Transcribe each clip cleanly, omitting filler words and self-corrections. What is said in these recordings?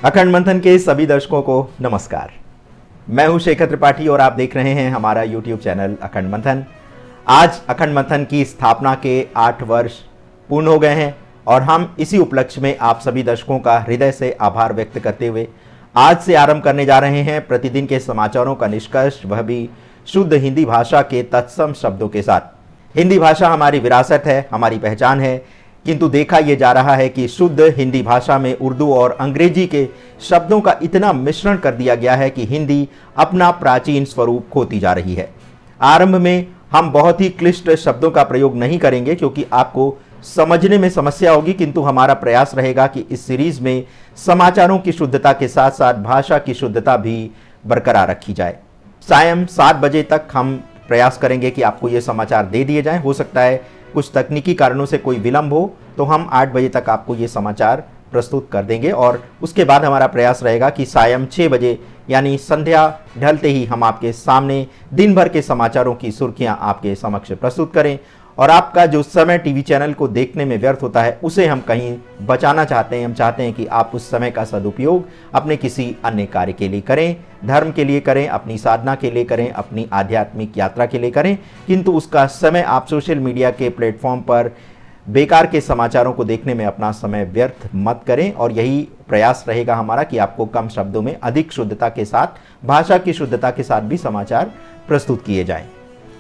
अखंड मंथन के सभी दर्शकों को नमस्कार। मैं हूं शेखर त्रिपाठी और आप देख रहे हैं हमारा YouTube चैनल अखंड मंथन। आज अखंड मंथन की स्थापना के 8 वर्ष पूर्ण हो गए हैं और हम इसी उपलक्ष्य में आप सभी दर्शकों का हृदय से आभार व्यक्त करते हुए आज से आरंभ करने जा रहे हैं प्रतिदिन के समाचारों का निष्कर्ष, वह भी शुद्ध हिंदी भाषा के तत्सम शब्दों के साथ। हिंदी भाषा हमारी विरासत है, हमारी पहचान है, किंतु देखा यह जा रहा है कि शुद्ध हिंदी भाषा में उर्दू और अंग्रेजी के शब्दों का इतना मिश्रण कर दिया गया है कि हिंदी अपना प्राचीन स्वरूप खोती जा रही है। आरंभ में हम बहुत ही क्लिष्ट शब्दों का प्रयोग नहीं करेंगे क्योंकि आपको समझने में समस्या होगी, किंतु हमारा प्रयास रहेगा कि इस सीरीज में समाचारों की शुद्धता के साथ साथ भाषा की शुद्धता भी बरकरार रखी जाए। सायं 7 बजे तक हम प्रयास करेंगे कि आपको ये समाचार दे दिए जाएं। हो सकता है कुछ तकनीकी कारणों से कोई विलंब हो तो हम 8 बजे तक आपको ये समाचार प्रस्तुत कर देंगे और उसके बाद हमारा प्रयास रहेगा कि सायं 6 बजे यानी संध्या ढलते ही हम आपके सामने दिन भर के समाचारों की सुर्खियां आपके समक्ष प्रस्तुत करें। और आपका जो समय टीवी चैनल को देखने में व्यर्थ होता है उसे हम कहीं बचाना चाहते हैं। हम चाहते हैं कि आप उस समय का सदुपयोग अपने किसी अन्य कार्य के लिए करें, धर्म के लिए करें, अपनी साधना के लिए करें, अपनी आध्यात्मिक यात्रा के लिए करें, किंतु उसका समय आप सोशल मीडिया के प्लेटफॉर्म पर बेकार के समाचारों को देखने में अपना समय व्यर्थ मत करें। और यही प्रयास रहेगा हमारा कि आपको कम शब्दों में अधिक शुद्धता के साथ, भाषा की शुद्धता के साथ भी समाचार प्रस्तुत किए जाएं।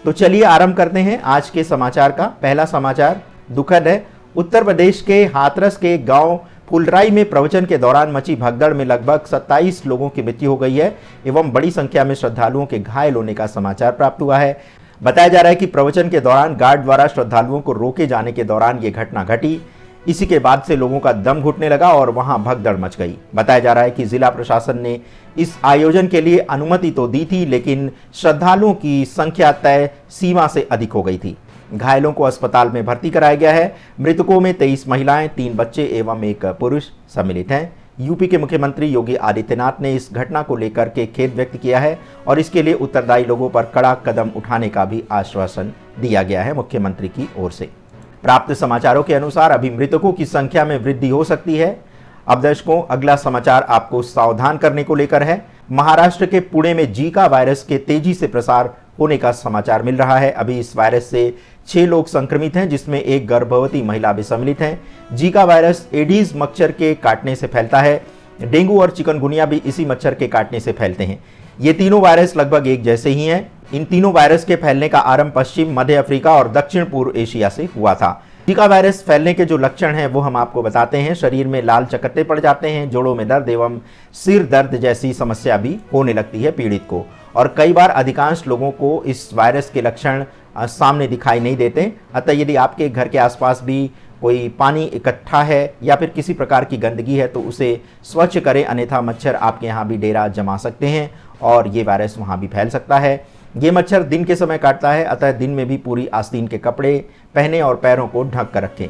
तो चलिए आरंभ करते हैं आज के समाचार का। पहला समाचार दुखद है। उत्तर प्रदेश के हाथरस के गांव फुलराई में प्रवचन के दौरान मची भगदड़ में लगभग 27 लोगों की मृत्यु हो गई है एवं बड़ी संख्या में श्रद्धालुओं के घायल होने का समाचार प्राप्त हुआ है। बताया जा रहा है कि प्रवचन के दौरान गार्ड द्वारा श्रद्धालुओं को रोके जाने के दौरान ये घटना घटी। इसी के बाद से लोगों का दम घुटने लगा और वहां भगदड़ मच गई। बताया जा रहा है कि जिला प्रशासन ने इस आयोजन के लिए अनुमति तो दी थी, लेकिन श्रद्धालुओं की संख्या तय सीमा से अधिक हो गई थी। घायलों को अस्पताल में भर्ती कराया गया है। मृतकों में 23 महिलाएं, 3 बच्चे एवं 1 पुरुष सम्मिलित हैं। यूपी के मुख्यमंत्री योगी आदित्यनाथ ने इस घटना को लेकर के खेद व्यक्त किया है और इसके लिए उत्तरदायी लोगों पर कड़ा कदम उठाने का भी आश्वासन दिया गया है मुख्यमंत्री की ओर से। प्राप्त समाचारों के अनुसार अभी मृतकों की संख्या में वृद्धि हो सकती है। अब दर्शकों, अगला समाचार आपको सावधान करने को लेकर है। महाराष्ट्र के पुणे में जीका वायरस के तेजी से प्रसार होने का समाचार मिल रहा है। अभी इस वायरस से 6 लोग संक्रमित हैं, जिसमें एक गर्भवती महिला भी सम्मिलित है। जीका वायरस एडीज मच्छर के काटने से फैलता है। डेंगू और चिकनगुनिया भी इसी मच्छर के काटने से फैलते हैं। ये तीनों वायरस लगभग एक जैसे ही हैं। इन तीनों वायरस के फैलने का आरंभ पश्चिम मध्य अफ्रीका और दक्षिण पूर्व एशिया से हुआ था। जीका वायरस फैलने के जो लक्षण हैं वो हम आपको बताते हैं। शरीर में लाल चकत्ते पड़ जाते हैं, जोड़ों में दर्द एवं सिर दर्द जैसी समस्या भी होने लगती है पीड़ित को। और कई बार अधिकांश लोगों को इस वायरस के लक्षण सामने दिखाई नहीं देते। अतः यदि आपके घर के आसपास भी कोई पानी इकट्ठा है या फिर किसी प्रकार की गंदगी है तो उसे स्वच्छ करें, अन्यथा मच्छर आपके यहाँ भी डेरा जमा सकते हैं और ये वायरस वहाँ भी फैल सकता है। ये मच्छर दिन के समय काटता है, अतः दिन में भी पूरी आस्तीन के कपड़े पहने और पैरों को ढक कर रखें।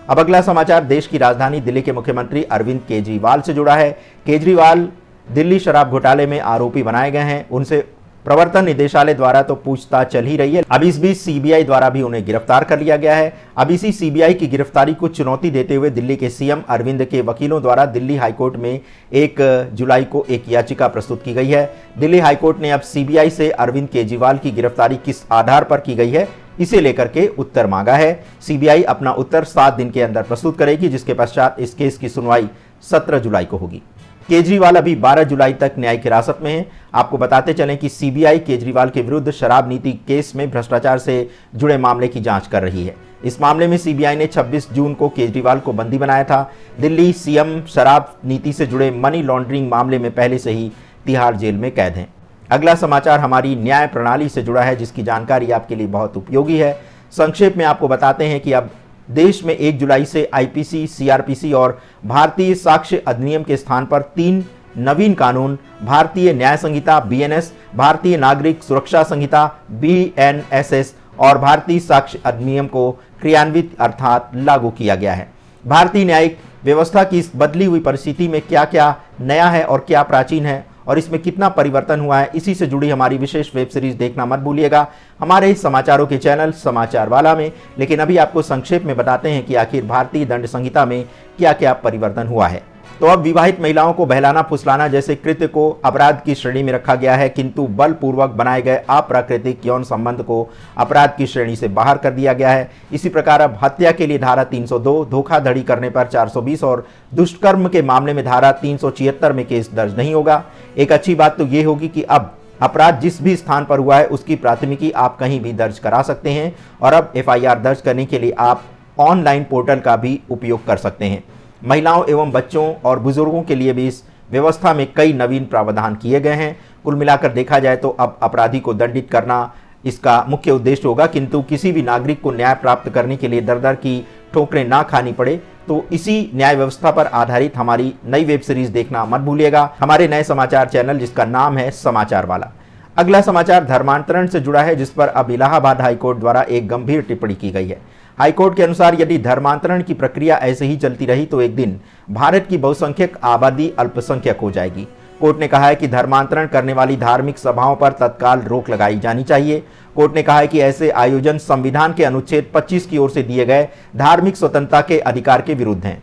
अब अगला समाचार देश की राजधानी दिल्ली के मुख्यमंत्री अरविंद केजरीवाल से जुड़ा है। केजरीवाल दिल्ली शराब घोटाले में आरोपी बनाए गए हैं। उनसे प्रवर्तन निदेशालय द्वारा तो पूछताछ चल ही रही है। अब इस बीच सीबीआई द्वारा भी उन्हें गिरफ्तार कर लिया गया है। अब इसी सीबीआई की गिरफ्तारी को चुनौती देते हुए दिल्ली के सीएम अरविंद के वकीलों द्वारा दिल्ली हाईकोर्ट में 1 जुलाई को एक याचिका प्रस्तुत की गई है। दिल्ली हाईकोर्ट ने अब सीबीआई से अरविंद केजरीवाल की गिरफ्तारी किस आधार पर की गई है इसे लेकर के उत्तर मांगा है। सीबीआई अपना उत्तर 7 दिन के अंदर प्रस्तुत करेगी, जिसके पश्चात इस केस की सुनवाई 17 जुलाई को होगी। केजरीवाल अभी 12 जुलाई तक न्यायिक हिरासत में हैं। आपको बताते चलें कि सीबीआई केजरीवाल के विरुद्ध शराब नीति केस में भ्रष्टाचार से जुड़े मामले की जांच कर रही है। इस मामले में सीबीआई ने 26 जून को केजरीवाल को बंदी बनाया था। दिल्ली सीएम शराब नीति से जुड़े मनी लॉन्ड्रिंग मामले में पहले से ही तिहाड़ जेल में कैद हैं। अगला समाचार हमारी न्याय प्रणाली से जुड़ा है, जिसकी जानकारी आपके लिए बहुत उपयोगी है। संक्षेप में आपको बताते हैं कि अब देश में 1 जुलाई से आईपीसी, सीआरपीसी और भारतीय साक्ष्य अधिनियम के स्थान पर 3 नवीन कानून भारतीय न्याय संहिता बीएनएस, भारतीय नागरिक सुरक्षा संहिता बीएनएसएस और भारतीय साक्ष्य अधिनियम को क्रियान्वित अर्थात लागू किया गया है। भारतीय न्यायिक व्यवस्था की इस बदली हुई परिस्थिति में क्या क्या नया है और क्या प्राचीन है और इसमें कितना परिवर्तन हुआ है, इसी से जुड़ी हमारी विशेष वेब सीरीज देखना मत भूलिएगा हमारे इस समाचारों के चैनल समाचार वाला में। लेकिन अभी आपको संक्षेप में बताते हैं कि आखिर भारतीय दंड संहिता में क्या क्या परिवर्तन हुआ है। तो अब विवाहित महिलाओं को बहलाना फुसलाना जैसे कृत्य को अपराध की श्रेणी में रखा गया है, किंतु बलपूर्वक बनाए गए अप्राकृतिक यौन संबंध को अपराध की श्रेणी से बाहर कर दिया गया है। इसी प्रकार अब हत्या के लिए धारा 302, धोखाधड़ी करने पर 420 और दुष्कर्म के मामले में धारा 376 में केस दर्ज नहीं होगा। एक अच्छी बात तो ये होगी कि अब अपराध जिस भी स्थान पर हुआ है उसकी प्राथमिकी आप कहीं भी दर्ज करा सकते हैं और अब FIR दर्ज करने के लिए आप ऑनलाइन पोर्टल का भी उपयोग कर सकते हैं। महिलाओं एवं बच्चों और बुजुर्गों के लिए भी इस व्यवस्था में कई नवीन प्रावधान किए गए हैं। कुल मिलाकर देखा जाए तो अब अपराधी को दंडित करना इसका मुख्य उद्देश्य होगा, किंतु किसी भी नागरिक को न्याय प्राप्त करने के लिए दर दर की ठोकरें ना खानी पड़े, तो इसी न्याय व्यवस्था पर आधारित हमारी नई वेब सीरीज देखना मत भूलिएगा, हमारे नए समाचार चैनल जिसका नाम है समाचार वाला। अगला समाचार धर्मांतरण से जुड़ा है, जिस पर अब इलाहाबाद हाईकोर्ट द्वारा एक गंभीर टिप्पणी की गई है। हाईकोर्ट के अनुसार यदि धर्मांतरण की प्रक्रिया ऐसे ही चलती रही तो एक दिन भारत की बहुसंख्यक आबादी अल्पसंख्यक हो जाएगी। कोर्ट ने कहा है कि धर्मांतरण करने वाली धार्मिक सभाओं पर तत्काल रोक लगाई जानी चाहिए। कोर्ट ने कहा है कि ऐसे आयोजन संविधान के अनुच्छेद 25 की ओर से दिए गए धार्मिक स्वतंत्रता के अधिकार के विरुद्ध हैं।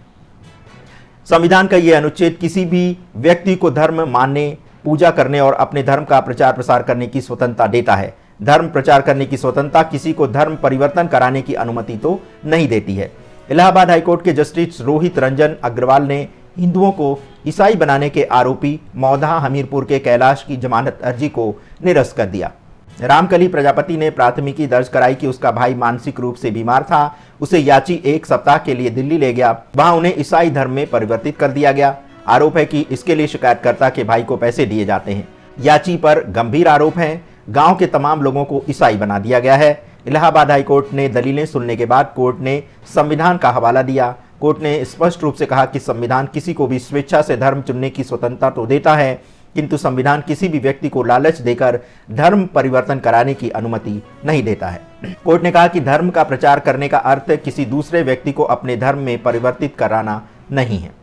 संविधान का यह अनुच्छेद किसी भी व्यक्ति को धर्म मानने, पूजा करने और अपने धर्म का प्रचार प्रसार करने की स्वतंत्रता देता है। धर्म प्रचार करने की स्वतंत्रता किसी को धर्म परिवर्तन कराने की अनुमति तो नहीं देती है। इलाहाबाद हाईकोर्ट के जस्टिस रोहित रंजन अग्रवाल ने हिंदुओं को ईसाई बनाने के आरोपी मौधा हमीरपुर के कैलाश की जमानत अर्जी को निरस्त कर दिया। रामकली प्रजापति ने प्राथमिकी दर्ज कराई कि उसका भाई मानसिक रूप से बीमार था, उसे याची एक सप्ताह के लिए दिल्ली ले गया, वहां उन्हें ईसाई धर्म में परिवर्तित कर दिया गया। आरोप है कि इसके लिए शिकायतकर्ता के भाई को पैसे दिए जाते हैं। याची पर गंभीर आरोप हैं, गांव के तमाम लोगों को ईसाई बना दिया गया है। इलाहाबाद हाईकोर्ट ने दलीलें सुनने के बाद कोर्ट ने संविधान का हवाला दिया। कोर्ट ने स्पष्ट रूप से कहा कि संविधान किसी को भी स्वेच्छा से धर्म चुनने की स्वतंत्रता तो देता है, किंतु संविधान किसी भी व्यक्ति को लालच देकर धर्म परिवर्तन कराने की अनुमति नहीं देता है। कोर्ट ने कहा कि धर्म का प्रचार करने का अर्थ किसी दूसरे व्यक्ति को अपने धर्म में परिवर्तित कराना नहीं है।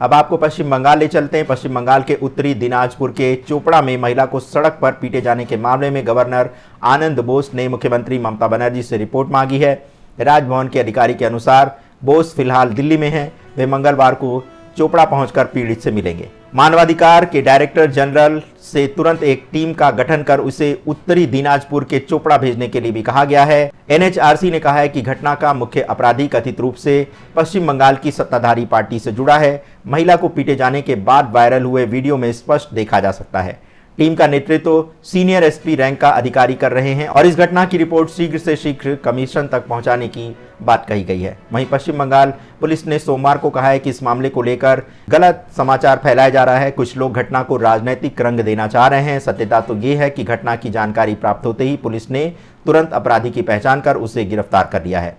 अब आपको पश्चिम बंगाल ले चलते हैं। पश्चिम बंगाल के उत्तरी दिनाजपुर के चोपड़ा में महिला को सड़क पर पीटे जाने के मामले में गवर्नर आनंद बोस ने मुख्यमंत्री ममता बनर्जी से रिपोर्ट मांगी है। राजभवन के अधिकारी के अनुसार बोस फिलहाल दिल्ली में हैं। वे मंगलवार को चोपड़ा पहुंचकर पीड़ित से मिलेंगे। मानवाधिकार के डायरेक्टर जनरल से तुरंत एक टीम का गठन कर उसे उत्तरी दिनाजपुर के चोपड़ा भेजने के लिए भी कहा गया है। NHRC ने कहा है कि घटना का मुख्य अपराधी कथित रूप से पश्चिम बंगाल की सत्ताधारी पार्टी से जुड़ा है। महिला को पीटे जाने के बाद वायरल हुए वीडियो में स्पष्ट देखा जा सकता है। टीम का नेतृत्व सीनियर SP रैंक का अधिकारी कर रहे हैं और इस घटना की रिपोर्ट शीघ्र से शीघ्र कमीशन तक पहुंचाने की बात कही गई है। वहीं पश्चिम बंगाल पुलिस ने सोमवार को कहा है कि इस मामले को लेकर गलत समाचार फैलाया जा रहा है। कुछ लोग घटना को राजनीतिक रंग देना चाह रहे हैं। सत्यता तो ये है कि घटना की जानकारी प्राप्त होते ही पुलिस ने तुरंत अपराधी की पहचान कर उसे गिरफ्तार कर लिया है।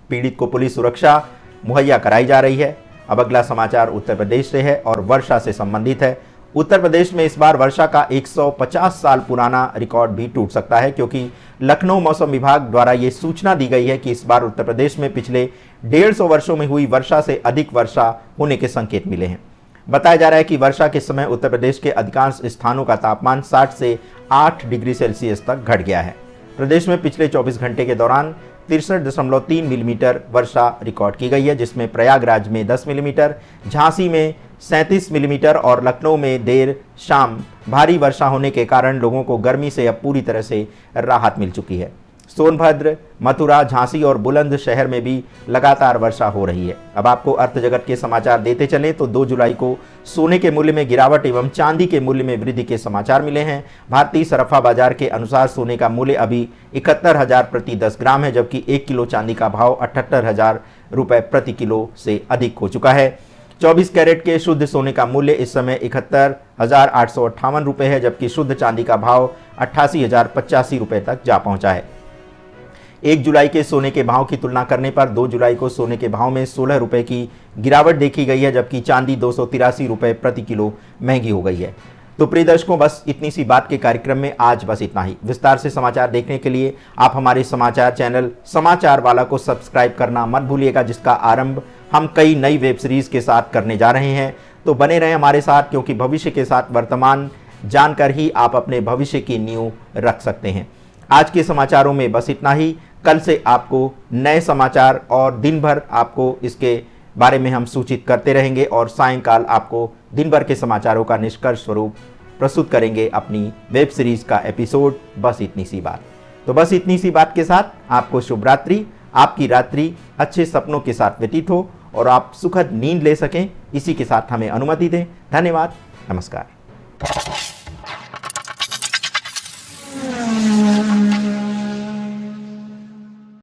पीड़ित को पुलिस सुरक्षा मुहैया कराई जा रही है। अब अगला समाचार उत्तर प्रदेश से है और वर्षा से संबंधित है। उत्तर प्रदेश में इस बार वर्षा का 150 साल पुराना रिकॉर्ड भी टूट सकता है, क्योंकि लखनऊ मौसम विभाग द्वारा ये सूचना दी गई है कि इस बार उत्तर प्रदेश में पिछले 150 वर्षों में हुई वर्षा से अधिक वर्षा होने के संकेत मिले हैं। बताया जा रहा है कि वर्षा के समय उत्तर प्रदेश के अधिकांश स्थानों का तापमान 60 से 8 डिग्री सेल्सियस तक घट गया है। प्रदेश में पिछले 24 घंटे के दौरान 63.3 मिलीमीटर वर्षा रिकॉर्ड की गई है, जिसमें प्रयागराज में 10 मिलीमीटर, झांसी में 37 मिलीमीटर और लखनऊ में देर शाम भारी वर्षा होने के कारण लोगों को गर्मी से अब पूरी तरह से राहत मिल चुकी है। सोनभद्र, मथुरा, झांसी और बुलंदशहर में भी लगातार वर्षा हो रही है। अब आपको अर्थ जगत के समाचार देते चलें तो 2 जुलाई को सोने के मूल्य में गिरावट एवं चांदी के मूल्य में वृद्धि के समाचार मिले हैं। भारतीय सराफा बाजार के अनुसार सोने का मूल्य अभी 71,000 प्रति 10 ग्राम है, जबकि 1 किलो चांदी का भाव 78,000 रुपये प्रति किलो से अधिक हो चुका है। 24 कैरेट के शुद्ध सोने का मूल्य इस समय 71,858 रुपये है, जबकि शुद्ध चांदी का भाव 88,085 रुपये तक जा पहुंचा है। 1 जुलाई के सोने के भाव की तुलना करने पर 2 जुलाई को सोने के भाव में 16 रुपये की गिरावट देखी गई है, जबकि चांदी 283 रुपये प्रति किलो महंगी हो गई है। तो प्रिय दर्शकों, बस इतनी सी बात के कार्यक्रम में आज बस इतना ही। विस्तार से समाचार देखने के लिए आप हमारे समाचार चैनल समाचार वाला को सब्सक्राइब करना मत भूलिएगा, जिसका आरंभ हम कई नई वेब सीरीज के साथ करने जा रहे हैं। तो बने रहें हमारे साथ, क्योंकि भविष्य के साथ वर्तमान जानकर ही आप अपने भविष्य की नींव रख सकते हैं। आज के समाचारों में बस इतना ही। कल से आपको नए समाचार और दिन भर आपको इसके बारे में हम सूचित करते रहेंगे और सायंकाल आपको दिन भर के समाचारों का निष्कर्ष स्वरूप प्रस्तुत करेंगे अपनी वेब सीरीज का एपिसोड बस इतनी सी बात। तो बस इतनी सी बात के साथ आपको शुभ रात्रि, आपकी रात्रि अच्छे सपनों के साथ व्यतीत हो और आप सुखद नींद ले सकें, इसी के साथ हमें अनुमति दें। धन्यवाद, नमस्कार।